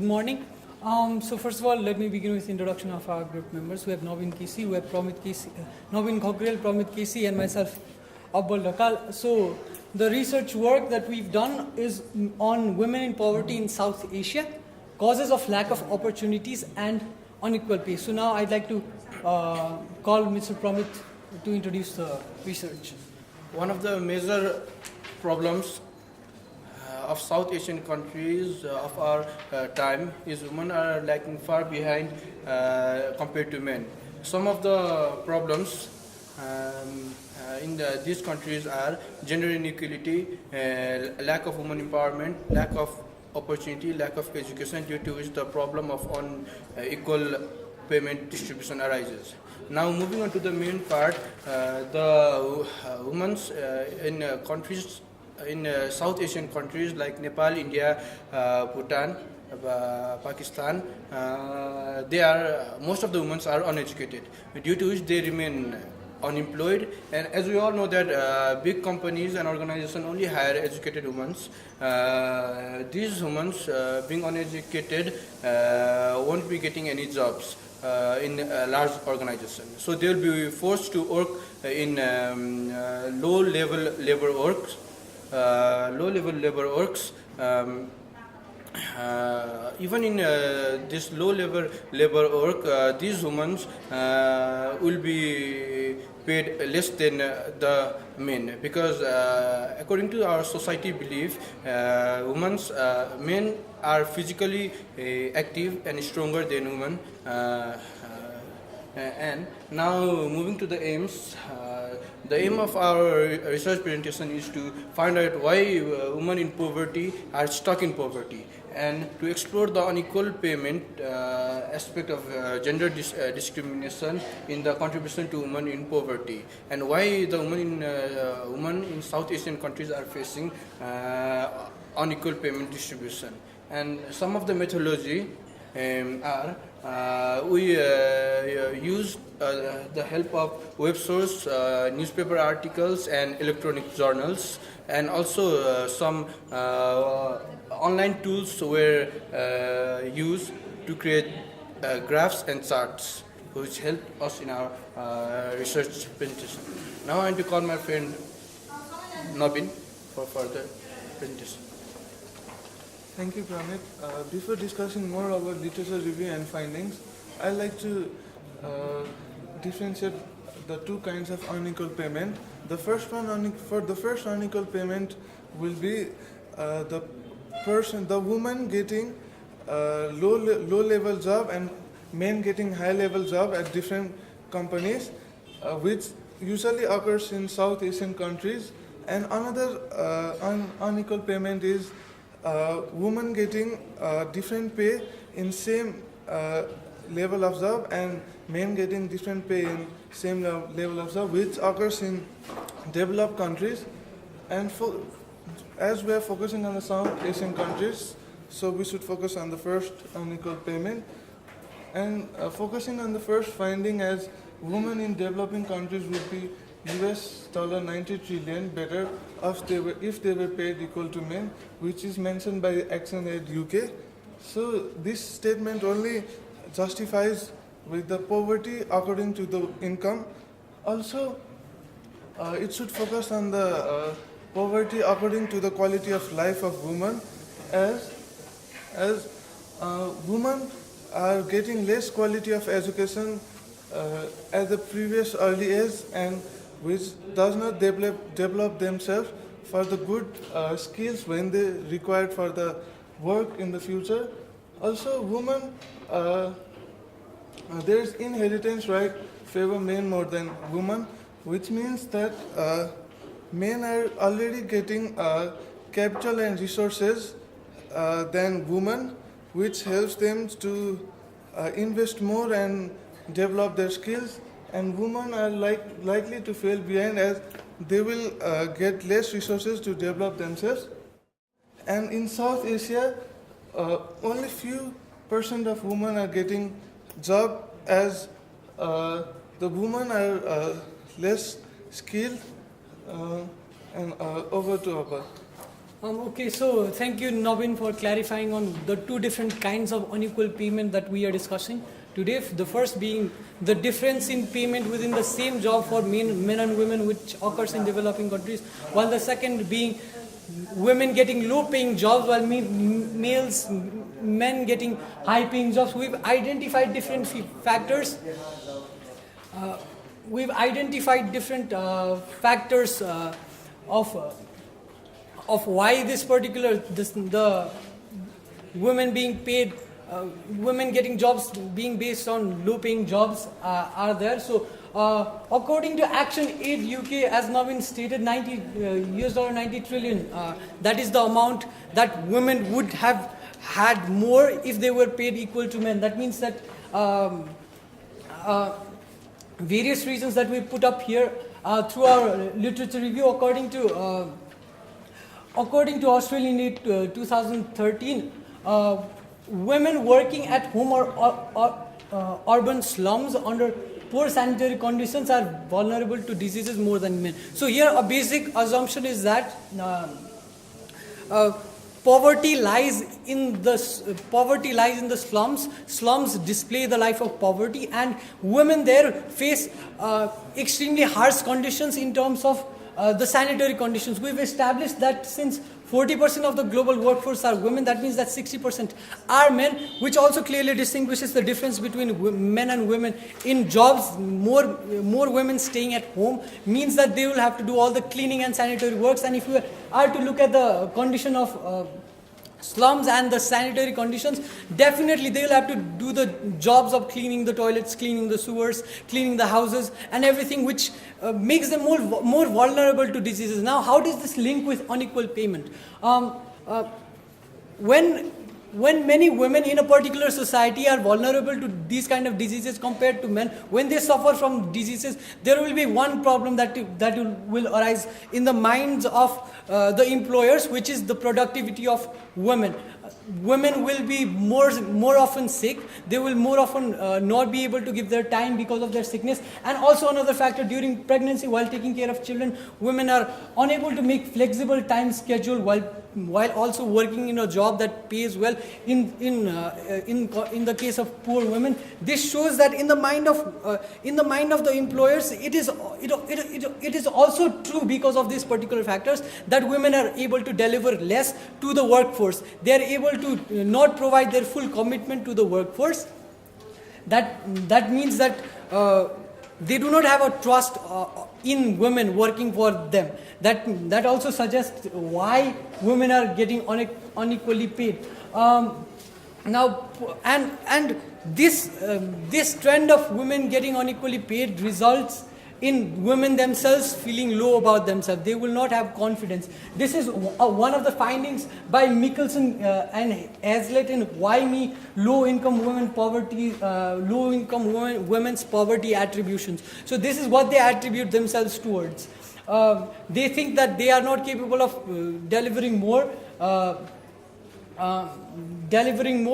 morning. So first of all, let me begin with introduction of our group members. We have Nobin Kisi, we have Pramit Kisi, Nobin Khogrel, Pramit Kisi, and myself, Abbal Dhakal. So the research work that we've done is on women in poverty in South Asia, causes of lack of opportunities and unequal pay. So now I'd like to call Mr. Pramit to introduce the research. One of the major problems of South Asian countries of our time is women are lagging far behind compared to men. Some of the problems in these countries are gender inequality, lack of women empowerment, lack of opportunity, lack of education, due to which the problem of unequal payment distribution arises. Now moving on to the main part, the women in countries in South Asian countries like Nepal, India, Bhutan, Pakistan, most of the women are uneducated, due to which they remain unemployed. And as we all know that big companies and organizations only hire educated women. These women being uneducated won't be getting any jobs in large organizations. So they will be forced to work in low-level labor works. Even in this low-level labor work, these women will be paid less than the men, because according to our society belief, men are physically active and stronger than women. And now moving to the aims, the aim of our research presentation is to find out why women in poverty are stuck in poverty, and to explore the unequal payment aspect of gender discrimination in the contribution to women in poverty, and why the women in South Asian countries are facing unequal payment distribution. And some of the methodology we use the help of web source, newspaper articles and electronic journals, and also some online tools were used to create graphs and charts, which help us in our research presentation. Now I want to call my friend Nobin for further presentation. Thank you, Pramit. Before discussing more about literature review and findings, I'd like to differentiate the two kinds of unequal payment. The first one, for the first unequal payment, will be the woman getting low-level job and men getting high-level job at different companies, which usually occurs in South Asian countries. And another unequal payment is women getting different pay in same level of job, and men getting different pay in same level of job, which occurs in developed countries. And as we are focusing on the South Asian countries, so we should focus on the first unequal payment. And focusing on the first finding, as women in developing countries would be US $90 trillion better if they were paid equal to men, which is mentioned by ActionAid UK. So this statement only justifies with the poverty according to the income. Also, it should focus on the poverty according to the quality of life of women, as women are getting less quality of education at the previous early age, and which does not develop themselves for the good skills when they required for the work in the future. Also, women, there is inheritance right favor men more than women, which means that men are already getting capital and resources than women, which helps them to invest more and develop their skills. And women are likely to fail behind, as they will get less resources to develop themselves. And in South Asia, only few % of women are getting job, as the women are less skilled. And over to Abba. Okay, so thank you, Navin, for clarifying on the two different kinds of unequal payment that we are discussing today. The first being the difference in payment within the same job for men and women, which occurs in developing countries, while the second being women getting low-paying jobs while men getting high-paying jobs. We've identified different factors. We've identified different factors of why the women being paid, women getting jobs being based on low-paying jobs are there. So, according to Action Aid UK, as Navin stated, $90 trillion. That is the amount that women would have had more if they were paid equal to men. That means that various reasons that we put up here through our literature review, according to Australian Aid 2013, women working at home or urban slums under poor sanitary conditions are vulnerable to diseases more than men. So here a basic assumption is that poverty lies in the slums. Slums display the life of poverty, and women there face extremely harsh conditions in terms of the sanitary conditions. We've established that since 40% of the global workforce are women, that means that 60% are men, which also clearly distinguishes the difference between men and women in jobs. More women staying at home means that they will have to do all the cleaning and sanitary works. And if we are to look at the condition of slums and the sanitary conditions, definitely they will have to do the jobs of cleaning the toilets, cleaning the sewers, cleaning the houses and everything, which makes them more vulnerable to diseases. Now, how does this link with unequal payment? When many women in a particular society are vulnerable to these kind of diseases compared to men, when they suffer from diseases, there will be one problem that will arise in the minds of the employers, which is the productivity of women. Women will be more often sick. They will more often not be able to give their time because of their sickness. And also another factor, during pregnancy, while taking care of children, women are unable to make flexible time schedule while also working in a job that pays well. In the case of poor women, this shows that in the mind of the employers, it is also true, because of these particular factors, that women are able to deliver less to the workforce. They are able to not provide their full commitment to the workforce. That means that they do not have a trust in women working for them. That also suggests why women are getting unequally paid. Now, and this trend of women getting unequally paid results in women themselves feeling low about themselves. They will not have confidence. This is one of the findings by Mickelson and Hazlitt in Why Me Low-Income Women's Poverty Attributions. So this is what they attribute themselves towards. They think that they are not capable of delivering more,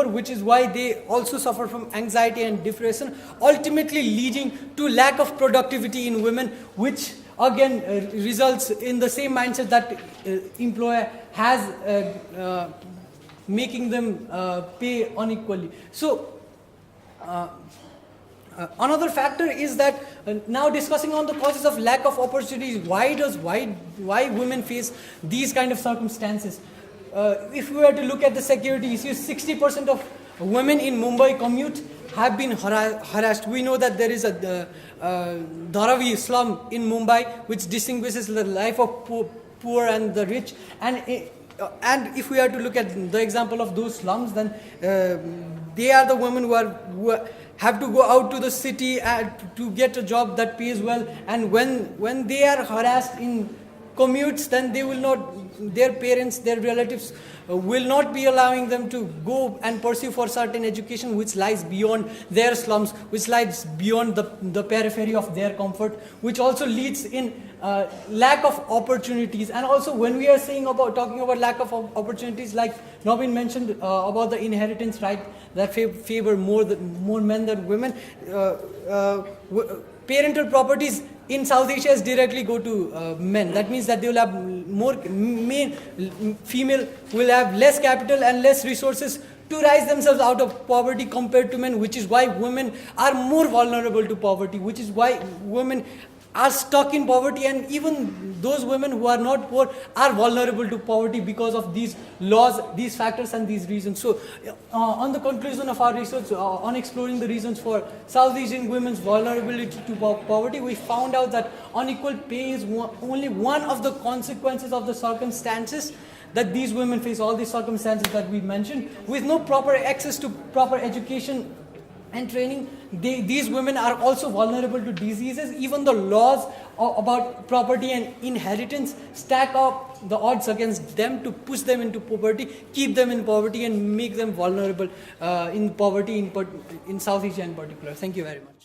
which is why they also suffer from anxiety and depression, ultimately leading to lack of productivity in women, which again results in the same mindset that employer has, making them pay unequally. So another factor is that now discussing on the causes of lack of opportunities, why women face these kind of circumstances. If we were to look at the security issues, 60% of women in Mumbai commute have been harassed. We know that there is a Dharavi slum in Mumbai, which distinguishes the life of poor and the rich. And if we are to look at the example of those slums, then they are the women who have to go out to the city to get a job that pays well. And when they are harassed in commutes, then they will not, their parents, their relatives will not be allowing them to go and pursue for certain education which lies beyond their slums, which lies beyond the periphery of their comfort, which also leads in lack of opportunities. And also when we are talking about lack of opportunities, like Navin mentioned about the inheritance right that favor more men than women, parental properties in South Asia is directly go to men. That means that they will have more female will have less capital and less resources to rise themselves out of poverty compared to men, which is why women are more vulnerable to poverty, which is why women are stuck in poverty, and even those women who are not poor are vulnerable to poverty because of these laws, these factors and these reasons. So on the conclusion of our research on exploring the reasons for South Asian women's vulnerability to poverty, we found out that unequal pay is only one of the consequences of the circumstances that these women face, all these circumstances that we mentioned. With no proper access to proper education and training, these women are also vulnerable to diseases. Even the laws about property and inheritance stack up the odds against them to push them into poverty, keep them in poverty, and make them vulnerable in poverty in South Asia in particular. Thank you very much.